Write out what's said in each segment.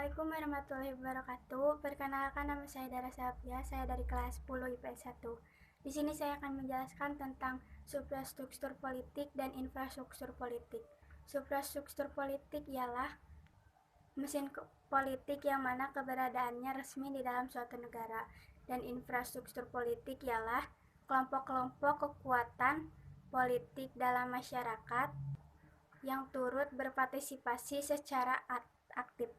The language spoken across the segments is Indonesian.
Assalamualaikum warahmatullahi wabarakatuh. Perkenalkan, nama saya Dara Sapia, saya dari kelas 10 IPS 1. Di sini saya akan menjelaskan tentang suprastruktur politik dan infrastruktur politik. Suprastruktur politik ialah mesin politik yang mana keberadaannya resmi di dalam suatu negara, dan infrastruktur politik ialah kelompok-kelompok kekuatan politik dalam masyarakat yang turut berpartisipasi secara aktif.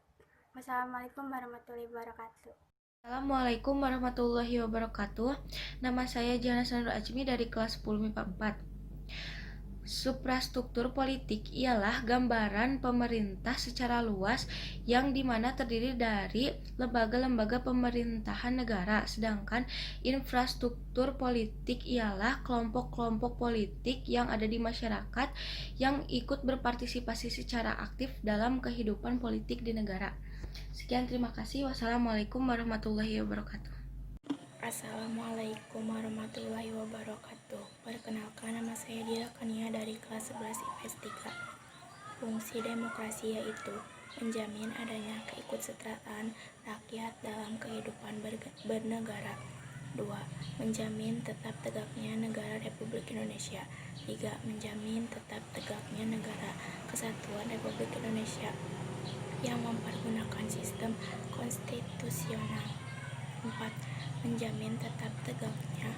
Wassalamualaikum warahmatullahi wabarakatuh. Assalamualaikum warahmatullahi wabarakatuh. Nama saya Jana Sanur Ajmi dari kelas 10 MIPA 4. Suprastruktur politik ialah gambaran pemerintah secara luas yang dimana terdiri dari lembaga-lembaga pemerintahan negara, sedangkan infrastruktur politik ialah kelompok-kelompok politik yang ada di masyarakat yang ikut berpartisipasi secara aktif dalam kehidupan politik di negara. Sekian, terima kasih. Wassalamualaikum warahmatullahi wabarakatuh. Assalamualaikum warahmatullahi wabarakatuh. Perkenalkan, nama saya Dila Kania dari kelas 11 IPS 3. Fungsi demokrasi yaitu menjamin adanya keikutsertaan rakyat dalam kehidupan bernegara. 2. Menjamin tetap tegaknya negara Republik Indonesia. 3. Menjamin tetap tegaknya negara Kesatuan Republik Indonesia yang mempergunakan sistem konstitusional. 4. Menjamin tetap tegaknya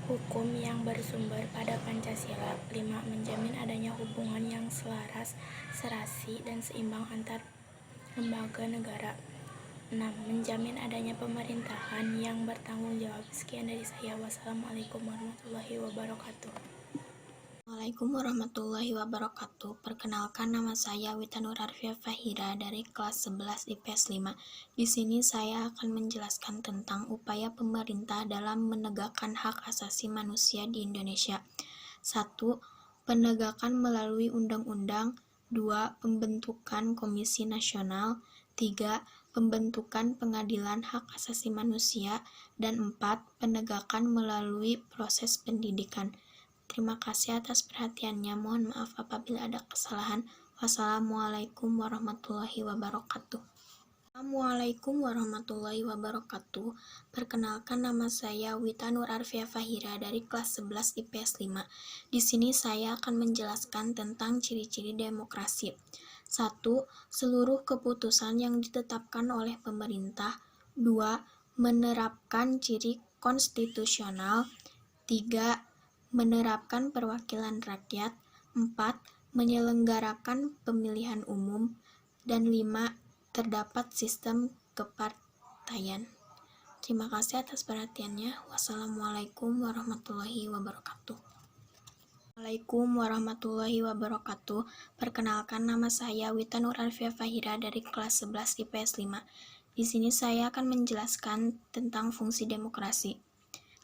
hukum yang bersumber pada Pancasila. 5. Menjamin adanya hubungan yang selaras, serasi, dan seimbang antar lembaga negara. 6. Menjamin adanya pemerintahan yang bertanggung jawab. Sekian dari saya. Wassalamualaikum warahmatullahi wabarakatuh. Assalamualaikum warahmatullahi wabarakatuh. Perkenalkan, nama saya Wita Nur Arfia Fahira dari kelas 11 IPS 5. Di sini saya akan menjelaskan tentang upaya pemerintah dalam menegakkan hak asasi manusia di Indonesia. 1. Penegakan melalui undang-undang. 2. Pembentukan Komisi Nasional. 3. Pembentukan Pengadilan Hak Asasi Manusia. Dan 4. Penegakan melalui proses pendidikan. Terima kasih atas perhatiannya. Mohon maaf apabila ada kesalahan. Wassalamualaikum warahmatullahi wabarakatuh. Assalamualaikum warahmatullahi wabarakatuh. Perkenalkan, nama saya Wita Nur Arfia Fahira dari kelas 11 IPS 5. Di sini saya akan menjelaskan tentang ciri-ciri demokrasi. 1. Seluruh keputusan yang ditetapkan oleh pemerintah. 2. Menerapkan ciri konstitusional. 3. Menerapkan perwakilan rakyat. 4. Menyelenggarakan pemilihan umum. Dan 5. Terdapat sistem kepartaian. Terima kasih atas perhatiannya. Wassalamualaikum warahmatullahi wabarakatuh. Assalamualaikum warahmatullahi wabarakatuh. Perkenalkan, nama saya Wita Nur Arfia Fahira dari kelas 11 IPS 5. Di sini saya akan menjelaskan tentang fungsi demokrasi.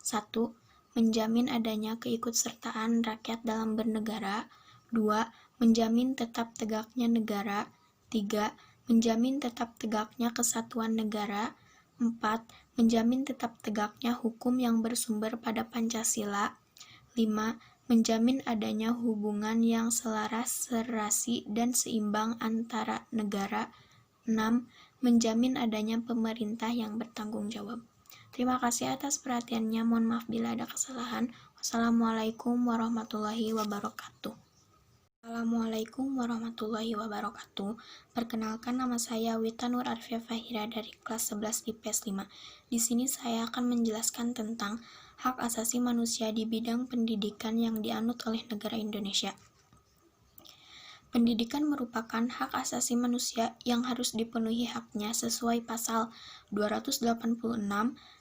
1. Menjamin adanya keikutsertaan rakyat dalam bernegara. 2. Menjamin tetap tegaknya negara. 3. Menjamin tetap tegaknya kesatuan negara. 4. Menjamin tetap tegaknya hukum yang bersumber pada Pancasila. 5. Menjamin adanya hubungan yang selaras, serasi, dan seimbang antara negara. 6. Menjamin adanya pemerintah yang bertanggung jawab. Terima kasih atas perhatiannya. Mohon maaf bila ada kesalahan. Wassalamualaikum warahmatullahi wabarakatuh. Assalamualaikum warahmatullahi wabarakatuh. Perkenalkan, nama saya Wita Nur Arfia Fahira dari kelas 11 IPS 5. Di sini saya akan menjelaskan tentang hak asasi manusia di bidang pendidikan yang dianut oleh negara Indonesia. Pendidikan merupakan hak asasi manusia yang harus dipenuhi haknya sesuai pasal 286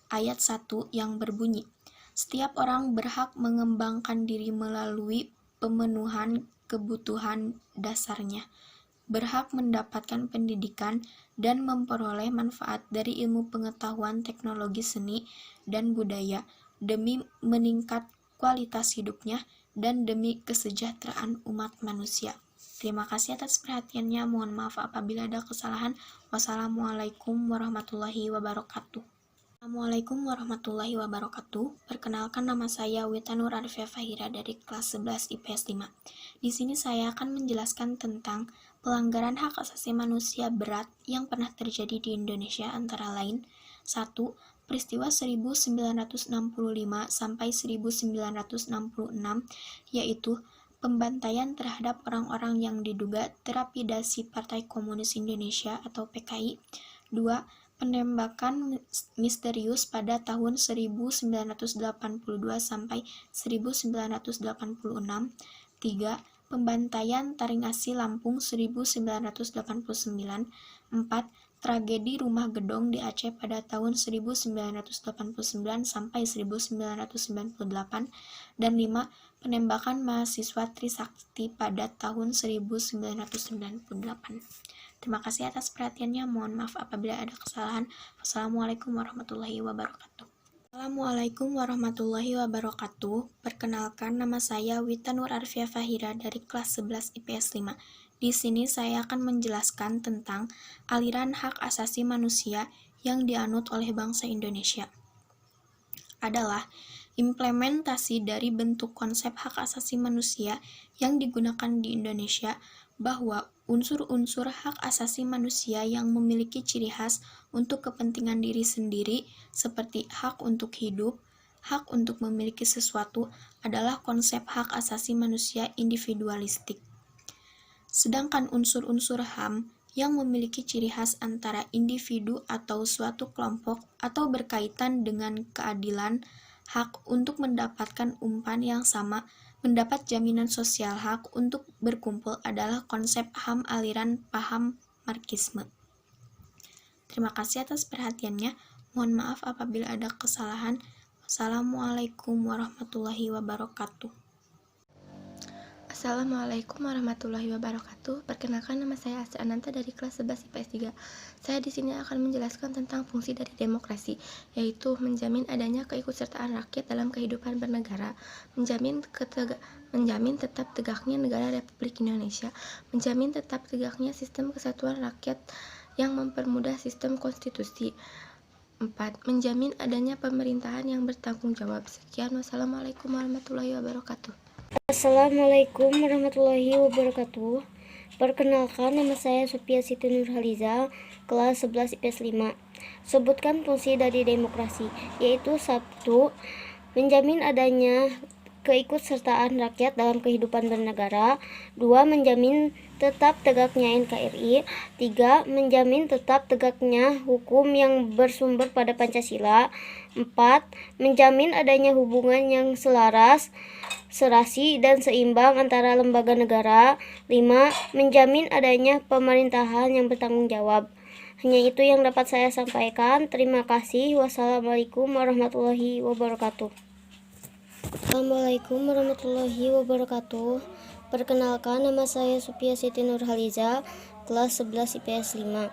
ayat 1 yang berbunyi, setiap orang berhak mengembangkan diri melalui pemenuhan kebutuhan dasarnya, berhak mendapatkan pendidikan dan memperoleh manfaat dari ilmu pengetahuan, teknologi, seni, dan budaya demi meningkat kualitas hidupnya dan demi kesejahteraan umat manusia. Terima kasih atas perhatiannya. Mohon maaf apabila ada kesalahan. Wassalamualaikum warahmatullahi wabarakatuh. Assalamualaikum warahmatullahi wabarakatuh. Perkenalkan, nama saya Wita Nur Arfia Fahira dari kelas 11 IPS 5. Di sini saya akan menjelaskan tentang Pelanggaran hak asasi manusia berat yang pernah terjadi di Indonesia antara lain: 1. Peristiwa 1965 sampai 1966, yaitu pembantaian terhadap orang-orang yang diduga terafiliasi Partai Komunis Indonesia atau PKI. 2. Penembakan misterius pada tahun 1982 sampai 1986. 3. Pembantaian Taringasi Lampung 1989. 4. Tragedi Rumah Gedong di Aceh pada tahun 1989 sampai 1998. Dan 5. Penembakan mahasiswa Trisakti pada tahun 1998. Terima kasih atas perhatiannya. Mohon maaf apabila ada kesalahan. Wassalamualaikum warahmatullahi wabarakatuh. Assalamualaikum warahmatullahi wabarakatuh. Perkenalkan, nama saya Wita Nur Arfia Fahira dari kelas 11 IPS 5. Di sini saya akan menjelaskan tentang aliran hak asasi manusia yang dianut oleh bangsa Indonesia. Adalah implementasi dari bentuk konsep hak asasi manusia yang digunakan di Indonesia, bahwa unsur-unsur hak asasi manusia yang memiliki ciri khas untuk kepentingan diri sendiri seperti hak untuk hidup, hak untuk memiliki sesuatu adalah konsep hak asasi manusia individualistik. Sedangkan unsur-unsur HAM yang memiliki ciri khas antara individu atau suatu kelompok atau berkaitan dengan keadilan, hak untuk mendapatkan umpan yang sama, mendapat jaminan sosial, hak untuk berkumpul adalah konsep HAM aliran paham Marxisme. Terima kasih atas perhatiannya. Mohon maaf apabila ada kesalahan. Wassalamualaikum warahmatullahi wabarakatuh. Assalamualaikum warahmatullahi wabarakatuh. Perkenalkan, nama saya Asri Ananta dari kelas 11 IPS 3. Saya di sini akan menjelaskan tentang fungsi dari demokrasi, yaitu menjamin adanya keikutsertaan rakyat dalam kehidupan bernegara, menjamin tetap tegaknya negara Republik Indonesia, menjamin tetap tegaknya sistem kesatuan rakyat yang mempermudah sistem konstitusi. 4. Menjamin adanya pemerintahan yang bertanggung jawab. Sekian, wassalamualaikum warahmatullahi wabarakatuh. Assalamualaikum warahmatullahi wabarakatuh. Perkenalkan, nama saya Sophia Siti Nurhaliza, kelas 11 IPS 5. Sebutkan fungsi dari demokrasi, yaitu 1. Menjamin adanya keikutsertaan rakyat dalam kehidupan bernegara. 2. Menjamin tetap tegaknya NKRI. 3. Menjamin tetap tegaknya hukum yang bersumber pada Pancasila. 4. Menjamin adanya hubungan yang selaras, serasi, dan seimbang antara lembaga negara. 5. Menjamin adanya pemerintahan yang bertanggung jawab. Hanya itu yang dapat saya sampaikan. Terima kasih. Wassalamualaikum warahmatullahi wabarakatuh. Assalamualaikum warahmatullahi wabarakatuh. Perkenalkan, nama saya Sophia Siti Nurhaliza, kelas 11 IPS 5.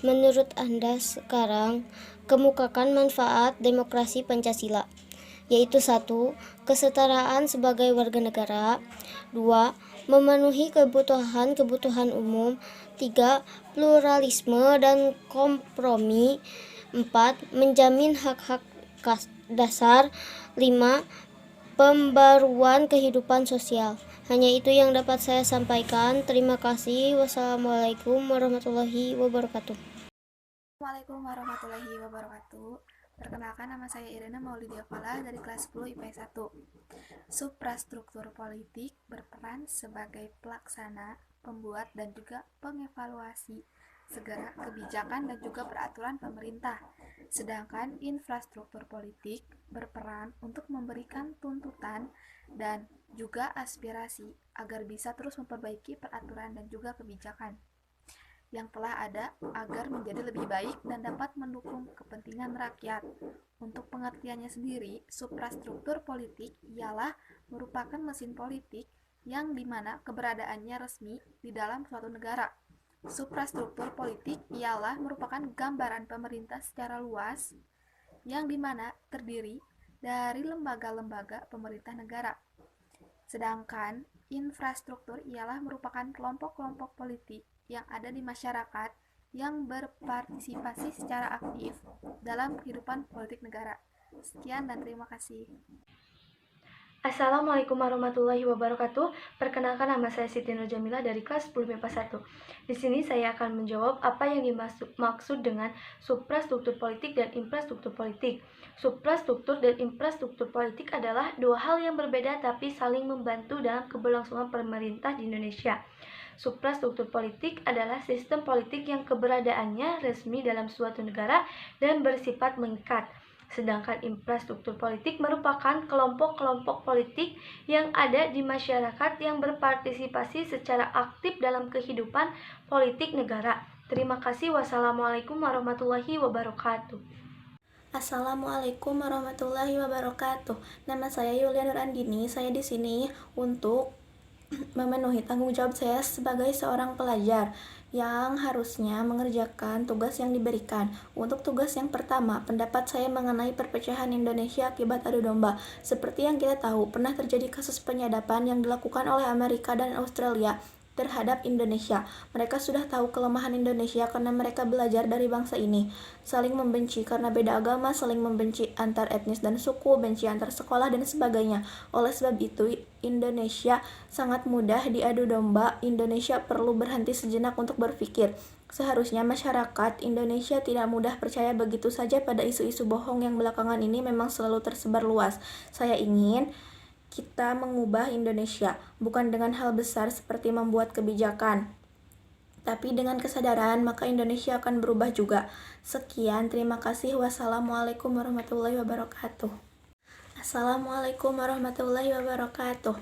Menurut Anda sekarang, kemukakan manfaat demokrasi Pancasila, yaitu 1. Kesetaraan sebagai warga negara. 2. Memenuhi kebutuhan umum. 3. Pluralisme dan kompromi. 4. Menjamin hak-hak dasar. 5. Pembaruan kehidupan sosial. Hanya itu yang dapat saya sampaikan. Terima kasih. Wassalamualaikum warahmatullahi wabarakatuh. Assalamualaikum warahmatullahi wabarakatuh. Perkenalkan, nama saya Irena Maulidia Fala dari kelas 10 IPS 1. Suprastruktur politik berperan sebagai pelaksana, pembuat, dan juga pengevaluasi segala kebijakan dan juga peraturan pemerintah. Sedangkan infrastruktur politik berperan untuk memberikan tuntutan dan juga aspirasi agar bisa terus memperbaiki peraturan dan juga kebijakan yang telah ada agar menjadi lebih baik dan dapat mendukung kepentingan rakyat. Untuk pengertiannya sendiri, suprastruktur politik ialah merupakan mesin politik yang dimana keberadaannya resmi di dalam suatu negara. Suprastruktur politik ialah merupakan gambaran pemerintah secara luas yang dimana terdiri dari lembaga-lembaga pemerintah negara. Sedangkan infrastruktur ialah merupakan kelompok-kelompok politik yang ada di masyarakat yang berpartisipasi secara aktif dalam kehidupan politik negara. Sekian dan terima kasih. Assalamualaikum warahmatullahi wabarakatuh. Perkenalkan, nama saya Siti Nur Jamila dari kelas 10 MIPA 1. Di sini saya akan menjawab apa yang dimaksud dengan suprastruktur politik dan infrastruktur politik. Suprastruktur dan infrastruktur politik adalah dua hal yang berbeda tapi saling membantu dalam keberlangsungan pemerintah di Indonesia. Suprastruktur politik adalah sistem politik yang keberadaannya resmi dalam suatu negara dan bersifat mengikat. Sedangkan infrastruktur politik merupakan kelompok-kelompok politik yang ada di masyarakat yang berpartisipasi secara aktif dalam kehidupan politik negara. Terima kasih. Wassalamualaikum warahmatullahi wabarakatuh. Assalamualaikum warahmatullahi wabarakatuh. Nama saya Yulia Nurandini. Saya di sini untuk memenuhi tanggung jawab saya sebagai seorang pelajar yang harusnya mengerjakan tugas yang diberikan. Untuk tugas yang pertama, pendapat saya mengenai perpecahan Indonesia akibat adu domba. Seperti yang kita tahu, pernah terjadi kasus penyadapan yang dilakukan oleh Amerika dan Australia terhadap Indonesia. Mereka sudah tahu kelemahan Indonesia karena mereka belajar dari bangsa ini. Saling membenci karena beda agama, saling membenci antar etnis dan suku, benci antar sekolah dan sebagainya. Oleh sebab itu, Indonesia sangat mudah diadu domba. Indonesia perlu berhenti sejenak untuk berpikir. Seharusnya masyarakat Indonesia tidak mudah percaya begitu saja pada isu-isu bohong yang belakangan ini memang selalu tersebar luas. Saya ingin kita mengubah Indonesia, bukan dengan hal besar seperti membuat kebijakan, tapi dengan kesadaran, maka Indonesia akan berubah juga. Sekian, terima kasih. Wassalamualaikum warahmatullahi wabarakatuh. Assalamualaikum warahmatullahi wabarakatuh.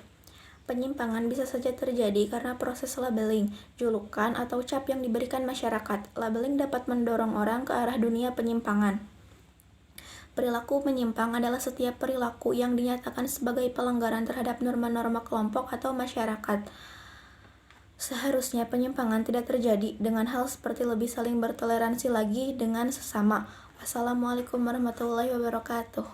Penyimpangan bisa saja terjadi karena proses labeling, julukan, atau cap yang diberikan masyarakat. Labeling dapat mendorong orang ke arah dunia penyimpangan. Perilaku menyimpang adalah setiap perilaku yang dinyatakan sebagai pelanggaran terhadap norma-norma kelompok atau masyarakat. Seharusnya penyimpangan tidak terjadi dengan hal seperti lebih saling bertoleransi lagi dengan sesama. Wassalamualaikum warahmatullahi wabarakatuh.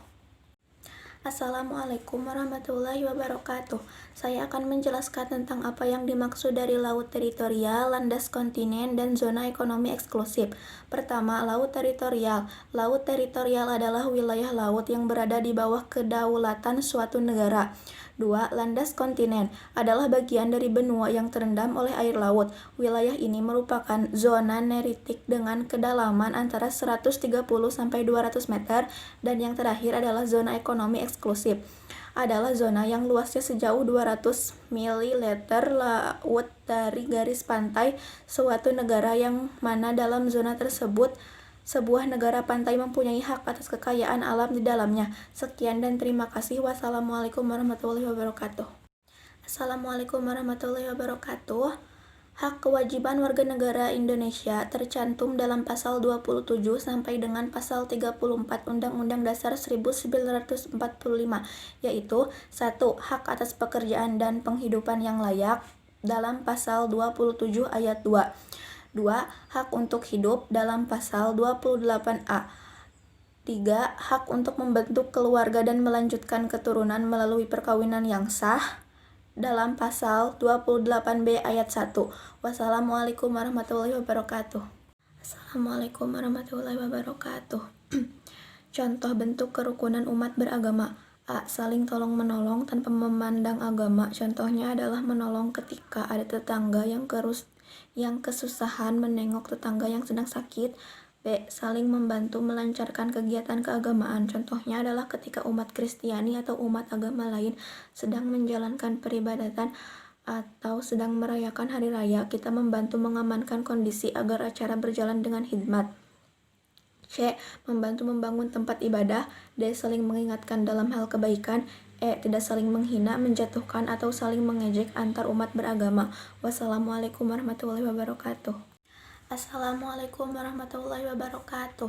Assalamualaikum warahmatullahi wabarakatuh. Saya akan menjelaskan tentang apa yang dimaksud dari laut teritorial, landas kontinen, dan zona ekonomi eksklusif. Pertama, laut teritorial. Laut teritorial adalah wilayah laut yang berada di bawah kedaulatan suatu negara. 2. Landas kontinen adalah bagian dari benua yang terendam oleh air laut. Wilayah ini merupakan zona neritik dengan kedalaman antara 130 sampai 200 meter dan yang terakhir adalah zona ekonomi eksklusif. Adalah zona yang luasnya sejauh 200 ml laut dari garis pantai suatu negara yang mana dalam zona tersebut sebuah negara pantai mempunyai hak atas kekayaan alam di dalamnya. Sekian dan terima kasih. Wassalamualaikum warahmatullahi wabarakatuh. Assalamualaikum warahmatullahi wabarakatuh. Hak kewajiban warga negara Indonesia tercantum dalam pasal 27 sampai dengan pasal 34 Undang-Undang Dasar 1945, yaitu 1. Hak atas pekerjaan dan penghidupan yang layak dalam pasal 27 ayat 2. 2. Hak untuk hidup dalam pasal 28A. 3. Hak untuk membentuk keluarga dan melanjutkan keturunan melalui perkawinan yang sah dalam pasal 28B ayat 1. Wassalamualaikum warahmatullahi wabarakatuh. Assalamualaikum warahmatullahi wabarakatuh. Contoh bentuk kerukunan umat beragama. A. Saling tolong-menolong tanpa memandang agama. Contohnya adalah menolong ketika ada tetangga yang kesusahan, menengok tetangga yang sedang sakit. B. Saling membantu melancarkan kegiatan keagamaan. Contohnya adalah ketika umat Kristiani atau umat agama lain sedang menjalankan peribadatan atau sedang merayakan hari raya, kita membantu mengamankan kondisi agar acara berjalan dengan hikmat. C. Membantu membangun tempat ibadah. D. Saling mengingatkan dalam hal kebaikan. E. Tidak saling menghina, menjatuhkan, atau saling mengejek antar umat beragama. Wassalamualaikum warahmatullahi wabarakatuh. Assalamualaikum warahmatullahi wabarakatuh.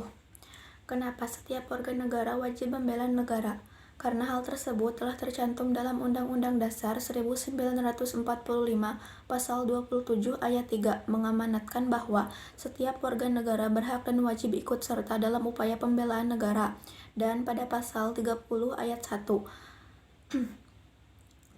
Kenapa setiap warga negara wajib membela negara? Karena hal tersebut telah tercantum dalam Undang-Undang Dasar 1945 Pasal 27 ayat 3 mengamanatkan bahwa setiap warga negara berhak dan wajib ikut serta dalam upaya pembelaan negara. Dan pada Pasal 30 ayat 1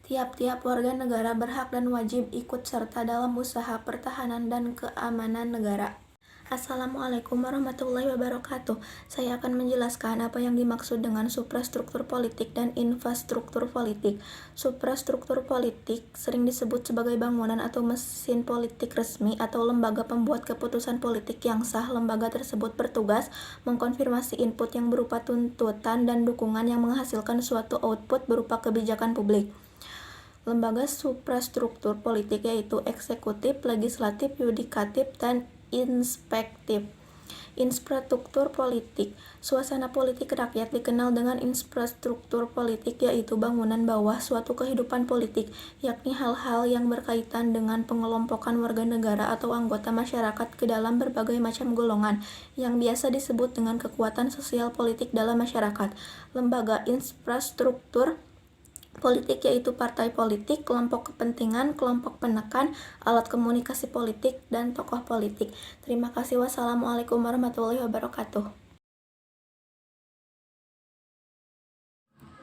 tiap-tiap warga negara berhak dan wajib ikut serta dalam usaha pertahanan dan keamanan negara. Assalamualaikum warahmatullahi wabarakatuh. Saya akan menjelaskan apa yang dimaksud dengan suprastruktur politik dan infrastruktur politik. Suprastruktur politik sering disebut sebagai bangunan atau mesin politik resmi atau lembaga pembuat keputusan politik yang sah. Lembaga tersebut bertugas mengkonfirmasi input yang berupa tuntutan dan dukungan yang menghasilkan suatu output berupa kebijakan publik. Lembaga suprastruktur politik yaitu eksekutif, legislatif, yudikatif, dan inspektif. Infrastruktur politik. Suasana politik rakyat dikenal dengan infrastruktur politik, yaitu bangunan bawah suatu kehidupan politik, yakni hal-hal yang berkaitan dengan pengelompokan warga negara atau anggota masyarakat ke dalam berbagai macam golongan, yang biasa disebut dengan kekuatan sosial politik dalam masyarakat. Lembaga infrastruktur politik yaitu partai politik, kelompok kepentingan, kelompok penekan, alat komunikasi politik, dan tokoh politik. Terima kasih. Wassalamualaikum warahmatullahi wabarakatuh.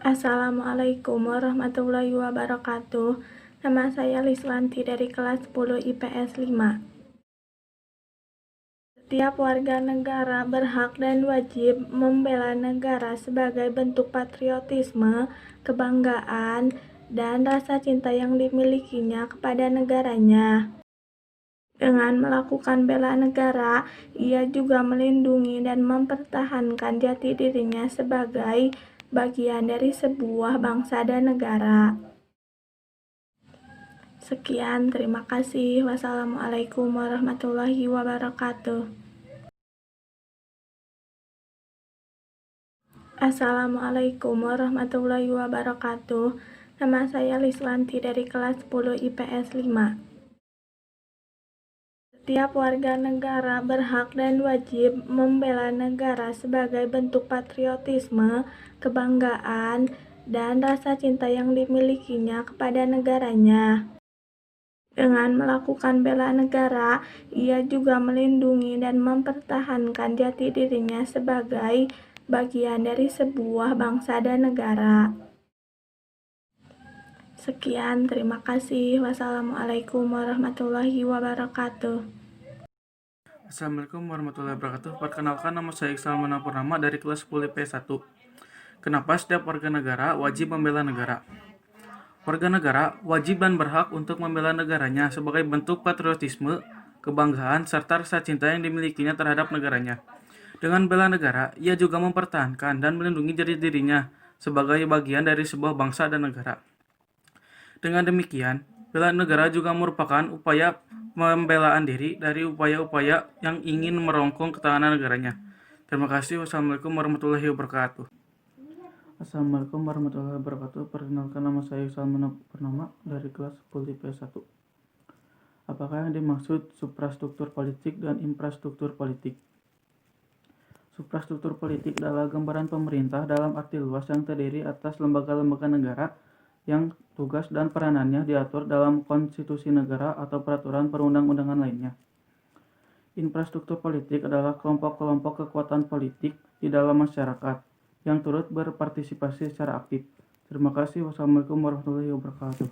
Assalamualaikum warahmatullahi wabarakatuh. Nama saya Liswanti dari kelas 10 IPS 5. Setiap warga negara berhak dan wajib membela negara sebagai bentuk patriotisme, kebanggaan, dan rasa cinta yang dimilikinya kepada negaranya. Dengan melakukan bela negara, ia juga melindungi dan mempertahankan jati dirinya sebagai bagian dari sebuah bangsa dan negara. Sekian, terima kasih. Wassalamualaikum warahmatullahi wabarakatuh. Assalamualaikum warahmatullahi wabarakatuh. Nama saya Liswanti dari kelas 10 IPS 5. Setiap warga negara berhak dan wajib membela negara sebagai bentuk patriotisme, kebanggaan, dan rasa cinta yang dimilikinya kepada negaranya. Dengan melakukan bela negara, ia juga melindungi dan mempertahankan jati dirinya sebagai bagian dari sebuah bangsa dan negara. Sekian, terima kasih. Wassalamualaikum warahmatullahi wabarakatuh. Assalamualaikum warahmatullahi wabarakatuh. Perkenalkan, nama saya Iksal Purnama dari kelas 10 IPS 1. Kenapa setiap warga negara wajib membela negara? Warga negara wajib dan berhak untuk membela negaranya sebagai bentuk patriotisme, kebanggaan, serta rasa cinta yang dimilikinya terhadap negaranya. Dengan bela negara, ia juga mempertahankan dan melindungi diri dirinya sebagai bagian dari sebuah bangsa dan negara. Dengan demikian, bela negara juga merupakan upaya pembelaan diri dari upaya-upaya yang ingin merongkong ketahanan negaranya. Terima kasih. Wassalamualaikum warahmatullahi wabarakatuh. Assalamualaikum warahmatullahi wabarakatuh. Perkenalkan, nama saya Iksal Purnama dari kelas 10 IPS 1. Apakah yang dimaksud suprastruktur politik dan infrastruktur politik? Suprastruktur politik adalah gambaran pemerintah dalam arti luas yang terdiri atas lembaga-lembaga negara yang tugas dan peranannya diatur dalam konstitusi negara atau peraturan perundang-undangan lainnya. Infrastruktur politik adalah kelompok-kelompok kekuatan politik di dalam masyarakat yang turut berpartisipasi secara aktif. Terima kasih. Wassalamualaikum warahmatullahi wabarakatuh.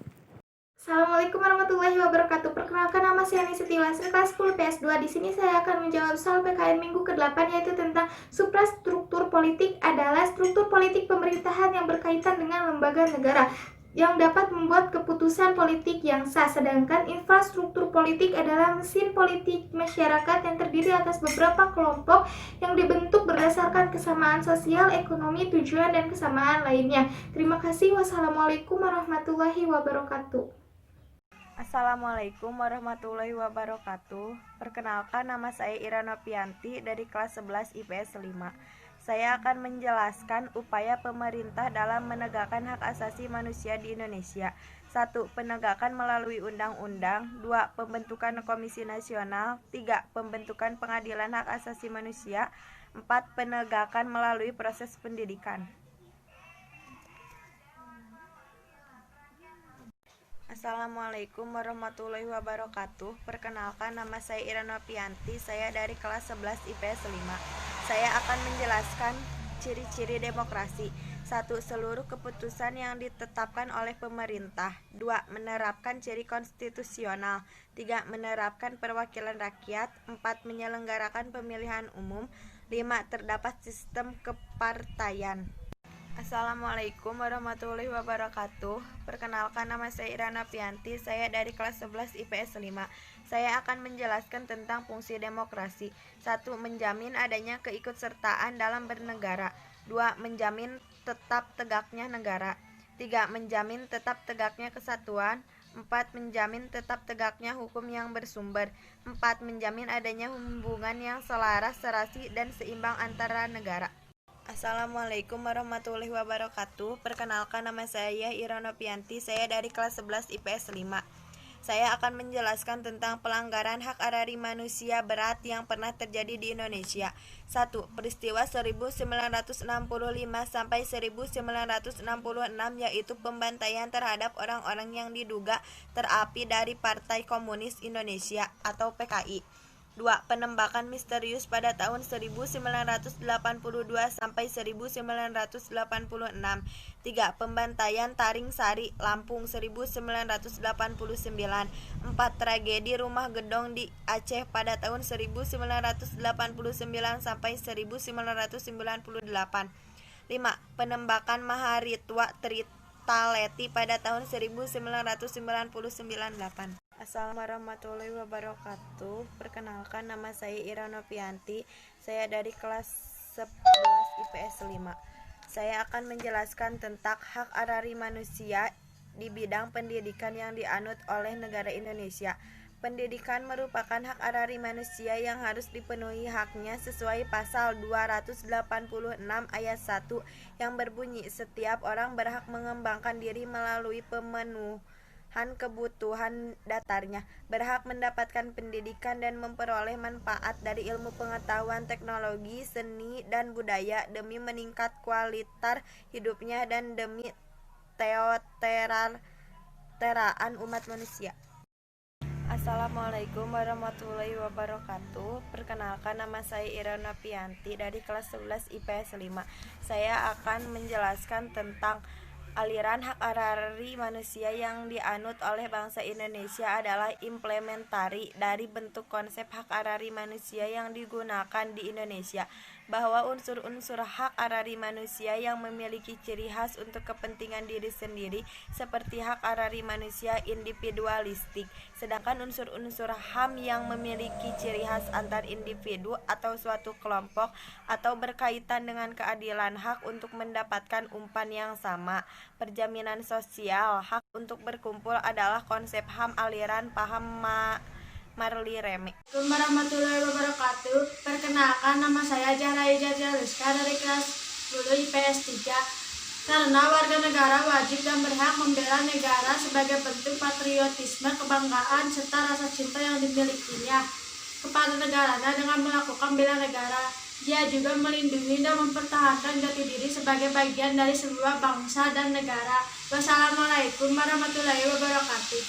Assalamualaikum warahmatullahi wabarakatuh. Perkenalkan, nama saya Nisa Tiwasan, kelas 10 PS2. Di sini saya akan menjawab soal PKN minggu ke-8, yaitu tentang suprastruktur politik adalah struktur politik pemerintahan yang berkaitan dengan lembaga negara yang dapat membuat keputusan politik yang sah, sedangkan infrastruktur politik adalah mesin politik masyarakat yang terdiri atas beberapa kelompok yang dibentuk berdasarkan kesamaan sosial, ekonomi, tujuan, dan kesamaan lainnya. Terima kasih. Wassalamualaikum warahmatullahi wabarakatuh. Assalamualaikum warahmatullahi wabarakatuh. Perkenalkan, nama saya Ira Nopianti dari kelas 11 IPS 5. Saya akan menjelaskan upaya pemerintah dalam menegakkan hak asasi manusia di Indonesia. 1. Penegakan melalui undang-undang. 2. Pembentukan Komisi Nasional. 3. Pembentukan Pengadilan Hak Asasi Manusia. 4. Penegakan melalui proses pendidikan. Assalamualaikum warahmatullahi wabarakatuh. Perkenalkan, nama saya Ira Nopianti, saya dari kelas 11 IPS 5. Saya akan menjelaskan ciri-ciri demokrasi. 1. Seluruh keputusan yang ditetapkan oleh pemerintah. 2. Menerapkan ciri konstitusional. 3. Menerapkan perwakilan rakyat. 4. Menyelenggarakan pemilihan umum. 5. Terdapat sistem kepartaian. Assalamualaikum warahmatullahi wabarakatuh. Perkenalkan, nama saya Irana Pianti. Saya dari kelas 11 IPS 5. Saya akan menjelaskan tentang fungsi demokrasi. 1. Menjamin adanya keikutsertaan dalam bernegara. 2. Menjamin tetap tegaknya negara. 3. Menjamin tetap tegaknya kesatuan. 4. Menjamin tetap tegaknya hukum yang bersumber. 4. Menjamin adanya hubungan yang selaras, serasi, dan seimbang antara negara. Assalamualaikum warahmatullahi wabarakatuh. Perkenalkan, nama saya Irana Pianti. Saya dari kelas 11 IPS 5. Saya akan menjelaskan tentang pelanggaran hak asasi manusia berat yang pernah terjadi di Indonesia. 1. Peristiwa 1965 sampai 1966, yaitu pembantaian terhadap orang-orang yang diduga terapi dari Partai Komunis Indonesia atau PKI. 2. Penembakan misterius pada tahun 1982 sampai 1986. 3. Pembantaian Taring Sari, Lampung 1989. 4. Tragedi Rumah Gedong di Aceh pada tahun 1989 sampai 1998. 5. Penembakan Maharitwa Tritaleti pada tahun 1999. Assalamualaikum warahmatullahi wabarakatuh. Perkenalkan, nama saya Irana Pianti. Saya dari kelas 11 IPS 5. Saya akan menjelaskan tentang hak asasi manusia di bidang pendidikan yang dianut oleh negara Indonesia. Pendidikan merupakan hak asasi manusia yang harus dipenuhi haknya sesuai pasal 286 ayat 1 yang berbunyi, setiap orang berhak mengembangkan diri melalui pemenuhan kebutuhan dasarnya, berhak mendapatkan pendidikan dan memperoleh manfaat dari ilmu pengetahuan, teknologi, seni, dan budaya demi meningkat kualitas hidupnya dan demi teraan umat manusia. Assalamualaikum warahmatullahi wabarakatuh. Perkenalkan, nama saya Irana Pianti dari kelas 11 IPS 5. Saya akan menjelaskan tentang aliran hak asasi manusia yang dianut oleh bangsa Indonesia adalah implementari dari bentuk konsep hak asasi manusia yang digunakan di Indonesia, bahwa unsur-unsur hak asasi manusia yang memiliki ciri khas untuk kepentingan diri sendiri seperti hak asasi manusia individualistik, sedangkan unsur-unsur HAM yang memiliki ciri khas antar individu atau suatu kelompok atau berkaitan dengan keadilan hak untuk mendapatkan umpan yang sama. Perjaminan sosial, hak untuk berkumpul adalah konsep HAM aliran paham Marli Reme. Assalamualaikum warahmatullahi wabarakatuh. Perkenalkan, nama saya Zahra Rizka dari kelas 10 IPS 3. Karena warga negara wajib dan berhak membela negara sebagai bentuk patriotisme, kebanggaan, serta rasa cinta yang dimilikinya kepada negaranya dengan melakukan bela negara. Dia juga melindungi dan mempertahankan jati diri sebagai bagian dari sebuah bangsa dan negara. Wassalamualaikum warahmatullahi wabarakatuh.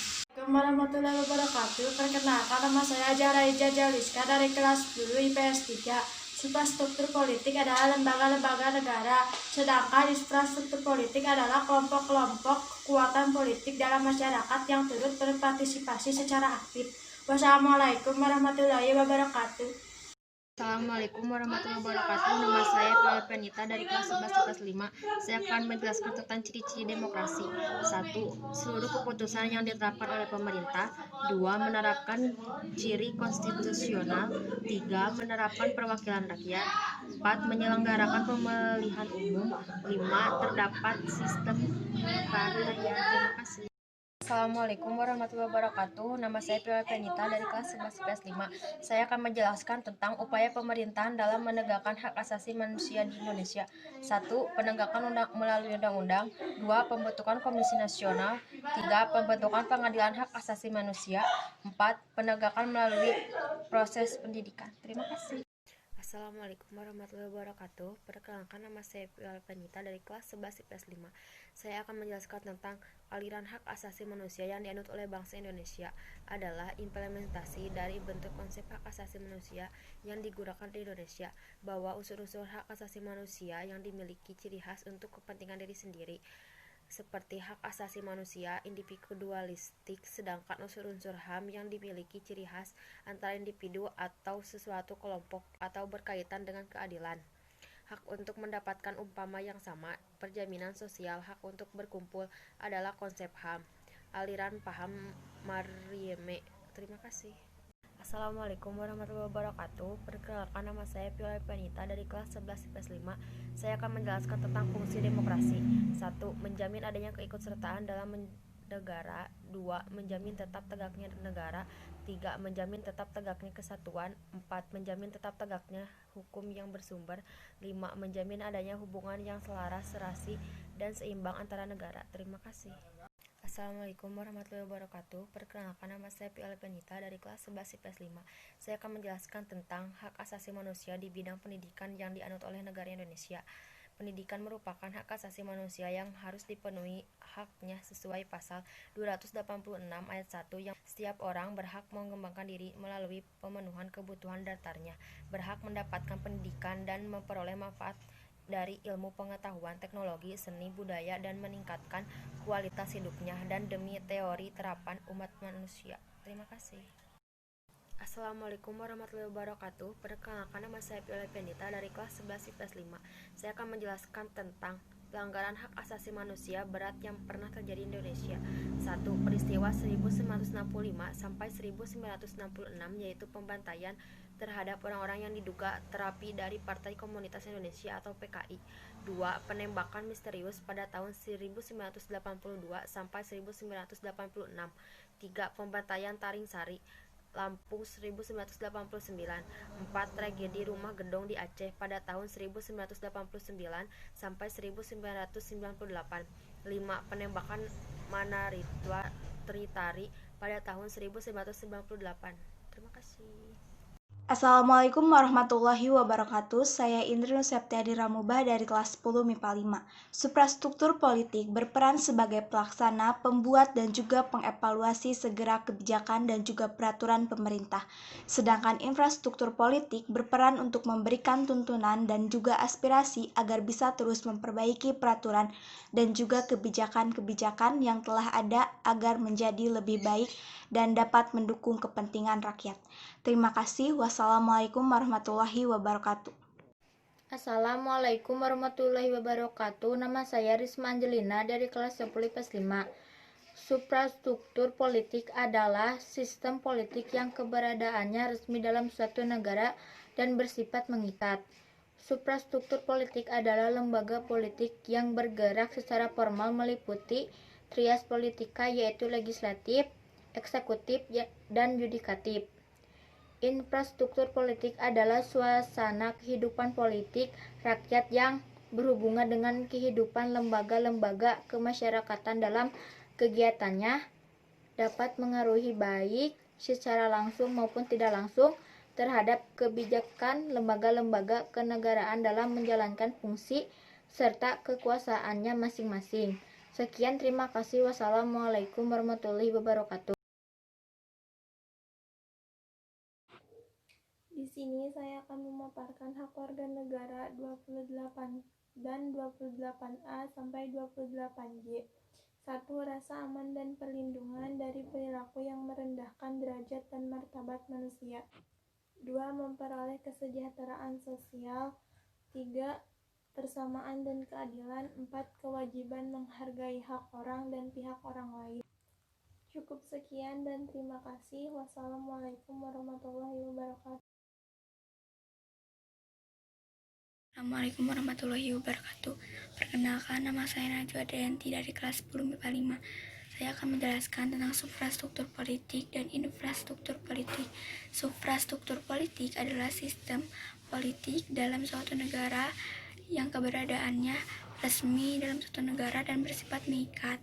Warahmatullahi wabarakatuh. Perkenalkan, nama saya Zahra Rizka dari kelas 10 IPS 3. Superstruktur politik adalah lembaga-lembaga negara, sedangkan infrastruktur politik adalah kelompok-kelompok kekuatan politik dalam masyarakat yang turut berpartisipasi secara aktif. Wassalamualaikum warahmatullahi wabarakatuh. Assalamualaikum warahmatullahi wabarakatuh. Nama saya Piala Penita dari kelas 11 IPS 5. Saya akan menjelaskan tentang ciri-ciri demokrasi. 1. Seluruh keputusan yang diterapkan oleh pemerintah. 2. Menerapkan ciri konstitusional. 3. Menerapkan perwakilan rakyat. 4. Menyelenggarakan pemilihan umum. 5. Terdapat sistem kepartaian. Terima kasih. Assalamualaikum warahmatullahi wabarakatuh. Nama saya Piala Penita dari kelas 11 IPS 5. Saya akan menjelaskan tentang upaya pemerintahan dalam menegakkan hak asasi manusia di Indonesia. 1. Penegakan melalui undang-undang. 2. Pembentukan Komisi Nasional. 3. Pembentukan Pengadilan Hak Asasi Manusia. 4. Penegakan melalui proses pendidikan. Terima kasih. Assalamualaikum warahmatullahi wabarakatuh. Perkenalkan, nama saya Penita dari kelas 11 IPS 5. Saya akan menjelaskan tentang aliran hak asasi manusia yang dianut oleh bangsa Indonesia adalah implementasi dari bentuk konsep hak asasi manusia yang digunakan di Indonesia, bahwa unsur-unsur hak asasi manusia yang dimiliki ciri khas untuk kepentingan diri sendiri, seperti hak asasi manusia individualistik, sedangkan unsur-unsur HAM yang dimiliki ciri khas antara individu atau sesuatu kelompok atau berkaitan dengan keadilan. Hak untuk mendapatkan umpama yang sama, perjaminan sosial, hak untuk berkumpul adalah konsep HAM. Aliran paham Marieme. Terima kasih. Assalamualaikum warahmatullahi wabarakatuh. Perkenalkan, nama saya Viola Penita dari kelas 11 IPS 5. Saya akan menjelaskan tentang fungsi demokrasi. 1. Menjamin adanya keikutsertaan dalam negara. 2. Menjamin tetap tegaknya negara. 3. Menjamin tetap tegaknya kesatuan. 4. Menjamin tetap tegaknya hukum yang bersumber. 5. Menjamin adanya hubungan yang selaras, serasi, dan seimbang antara negara. Terima kasih. Assalamualaikum warahmatullahi wabarakatuh. Perkenalkan, nama saya Viola Penita dari kelas 11 IPS 5. Saya akan menjelaskan tentang hak asasi manusia di bidang pendidikan yang dianut oleh negara Indonesia. Pendidikan merupakan hak asasi manusia yang harus dipenuhi haknya sesuai pasal 286 ayat 1 yang setiap orang berhak mengembangkan diri melalui pemenuhan kebutuhan dasarnya, berhak mendapatkan pendidikan dan memperoleh manfaat dari ilmu pengetahuan, teknologi, seni, budaya, dan meningkatkan kualitas hidupnya dan demi teori terapan umat manusia. Terima kasih. Assalamualaikum warahmatullahi wabarakatuh. Perkenalkan, nama saya Viola Pendita dari kelas 11 IPS 5. Saya akan menjelaskan tentang pelanggaran hak asasi manusia berat yang pernah terjadi di Indonesia. 1. Peristiwa 1965 sampai 1966, yaitu pembantaian terhadap orang-orang yang diduga terapi dari Partai Komunitas Indonesia atau PKI. 2. Penembakan misterius pada tahun 1982 sampai 1986. 3. Pembantaian Taring Sari, Lampung 1989. 4. Tragedi Rumah Gedong di Aceh pada tahun 1989 sampai 1998. 5. Penembakan Manaritwa Tritari pada tahun 1998. Terima kasih. Assalamualaikum warahmatullahi wabarakatuh. Saya Indri Nuseptiadi Ramubah dari kelas 10 MIPA 5. Suprastruktur politik berperan sebagai pelaksana, pembuat, dan juga pengevaluasi segera kebijakan dan juga peraturan pemerintah. Sedangkan infrastruktur politik berperan untuk memberikan tuntunan dan juga aspirasi agar bisa terus memperbaiki peraturan dan juga kebijakan-kebijakan yang telah ada agar menjadi lebih baik dan dapat mendukung kepentingan rakyat. Terima kasih. Wassalamualaikum warahmatullahi wabarakatuh. Assalamualaikum warahmatullahi wabarakatuh. Nama saya Risma Angelina dari kelas 10 IPS 5. Suprastruktur politik adalah sistem politik yang keberadaannya resmi dalam suatu negara dan bersifat mengikat. Suprastruktur politik adalah lembaga politik yang bergerak secara formal meliputi trias politika, yaitu legislatif, eksekutif, dan yudikatif. Infrastruktur politik adalah suasana kehidupan politik rakyat yang berhubungan dengan kehidupan lembaga-lembaga kemasyarakatan dalam kegiatannya, dapat mengaruhi baik secara langsung maupun tidak langsung terhadap kebijakan lembaga-lembaga kenegaraan dalam menjalankan fungsi serta kekuasaannya masing-masing. Sekian, terima kasih. Wassalamualaikum warahmatullahi wabarakatuh. Di sini saya akan memaparkan hak warga negara 28 dan 28A sampai 28J. 1. Rasa aman dan perlindungan dari perilaku yang merendahkan derajat dan martabat manusia. 2. Memperoleh kesejahteraan sosial. 3. Persamaan dan keadilan. 4. Kewajiban menghargai hak orang dan pihak orang lain. Cukup sekian dan terima kasih. Wassalamualaikum warahmatullahi wabarakatuh. Assalamualaikum warahmatullahi wabarakatuh. Perkenalkan, nama saya Najwa Dayanti dari kelas 10 MIPA 5. Saya akan menjelaskan tentang suprastruktur politik dan infrastruktur politik. Suprastruktur politik adalah sistem politik dalam suatu negara yang keberadaannya resmi dalam suatu negara dan bersifat mengikat.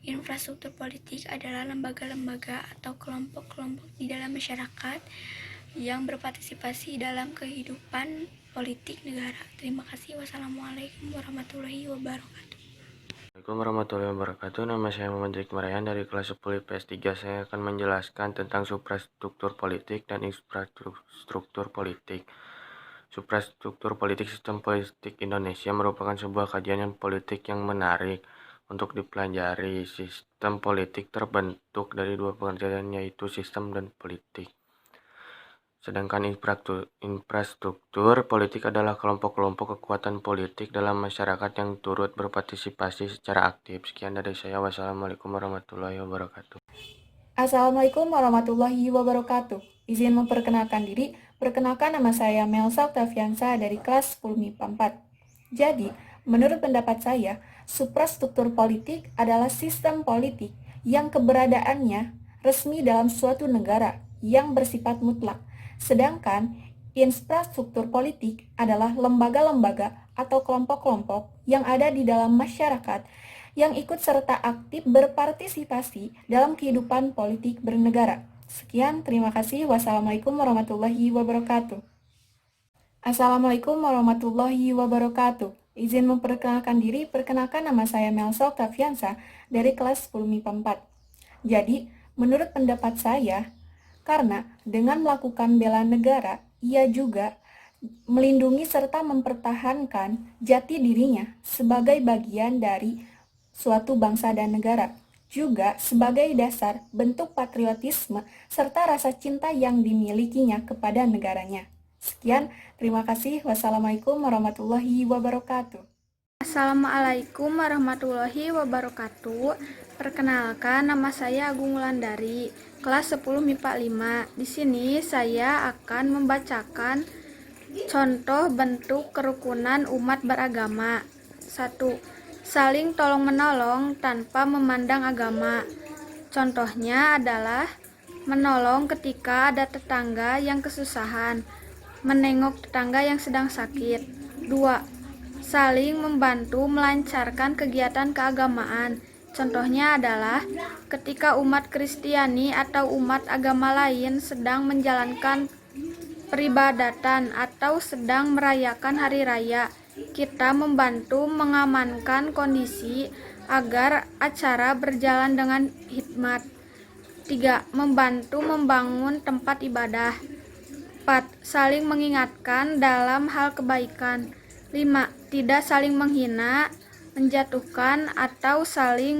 Infrastruktur politik adalah lembaga-lembaga atau kelompok-kelompok di dalam masyarakat yang berpartisipasi dalam kehidupan politik negara. Terima kasih. Wassalamualaikum warahmatullahi wabarakatuh. Assalamualaikum warahmatullahi wabarakatuh. Nama saya Muhammad Zik Marayan dari kelas 10 IPS 3. Saya akan menjelaskan tentang suprastruktur politik dan infrastruktur politik. Suprastruktur politik sistem politik Indonesia merupakan sebuah kajian politik yang menarik untuk dipelajari. Sistem politik terbentuk dari dua pengertian, yaitu sistem dan politik. Sedangkan infrastruktur politik adalah kelompok-kelompok kekuatan politik dalam masyarakat yang turut berpartisipasi secara aktif. Sekian dari saya. Wassalamualaikum warahmatullahi wabarakatuh. Assalamualaikum warahmatullahi wabarakatuh. Izin memperkenalkan diri. Perkenalkan, nama saya Melsa Octaviansa dari kelas 10 MIPA 4. Jadi, menurut pendapat saya, suprastruktur politik adalah sistem politik yang keberadaannya resmi dalam suatu negara yang bersifat mutlak. Sedangkan infrastruktur politik adalah lembaga-lembaga atau kelompok-kelompok yang ada di dalam masyarakat yang ikut serta aktif berpartisipasi dalam kehidupan politik bernegara. Sekian, terima kasih. Wassalamualaikum warahmatullahi wabarakatuh. Assalamualaikum warahmatullahi wabarakatuh. Izin memperkenalkan diri. Perkenalkan, nama saya Melsa Octaviansa dari kelas 10 MIPA 4. Jadi, menurut pendapat saya, karena dengan melakukan bela negara, ia juga melindungi serta mempertahankan jati dirinya sebagai bagian dari suatu bangsa dan negara. Juga sebagai dasar bentuk patriotisme serta rasa cinta yang dimilikinya kepada negaranya. Sekian, terima kasih. Wassalamualaikum warahmatullahi wabarakatuh. Assalamualaikum warahmatullahi wabarakatuh. Perkenalkan, nama saya Agung Wulandari, kelas 10 MIPA 5. Di sini saya akan membacakan contoh bentuk kerukunan umat beragama. 1. Saling tolong-menolong tanpa memandang agama. Contohnya adalah menolong ketika ada tetangga yang kesusahan, menengok tetangga yang sedang sakit. 2. Saling membantu melancarkan kegiatan keagamaan. Contohnya adalah ketika umat Kristiani atau umat agama lain sedang menjalankan peribadatan atau sedang merayakan hari raya, kita membantu mengamankan kondisi agar acara berjalan dengan hikmat. 3. Membantu membangun tempat ibadah. 4. Saling mengingatkan dalam hal kebaikan. 5. Tidak saling menghina, menjatuhkan, atau saling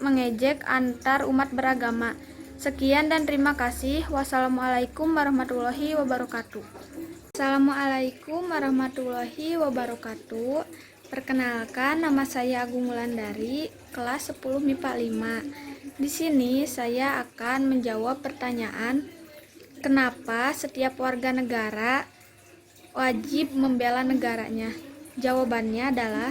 mengejek antar umat beragama. Sekian dan terima kasih. Wassalamualaikum warahmatullahi wabarakatuh. Assalamualaikum warahmatullahi wabarakatuh. Perkenalkan, nama saya Agung Wulandari, kelas 10 MIPA 5. Di sini saya akan menjawab pertanyaan, kenapa setiap warga negara wajib membela negaranya? Jawabannya adalah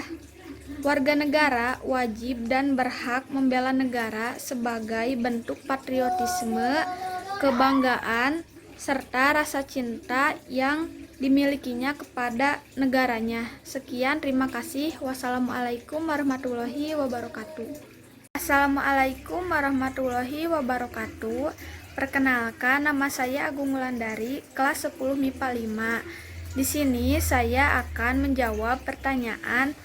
warga negara wajib dan berhak membela negara sebagai bentuk patriotisme, kebanggaan, serta rasa cinta yang dimilikinya kepada negaranya. Sekian, terima kasih. Wassalamualaikum warahmatullahi wabarakatuh. Assalamualaikum warahmatullahi wabarakatuh. Perkenalkan, nama saya Agung Wulandari, kelas 10 MIPA 5. Di sini saya akan menjawab pertanyaan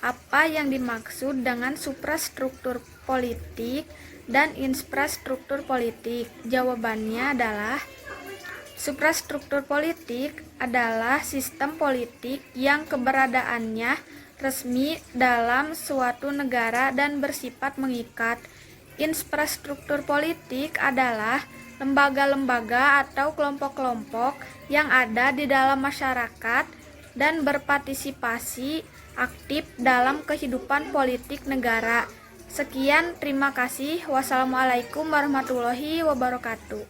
apa yang dimaksud dengan suprastruktur politik dan infrastruktur politik. Jawabannya adalah suprastruktur politik adalah sistem politik yang keberadaannya resmi dalam suatu negara dan bersifat mengikat. Infrastruktur politik adalah lembaga-lembaga atau kelompok-kelompok yang ada di dalam masyarakat dan berpartisipasi aktif dalam kehidupan politik negara. Sekian, terima kasih. Wassalamualaikum warahmatullahi wabarakatuh.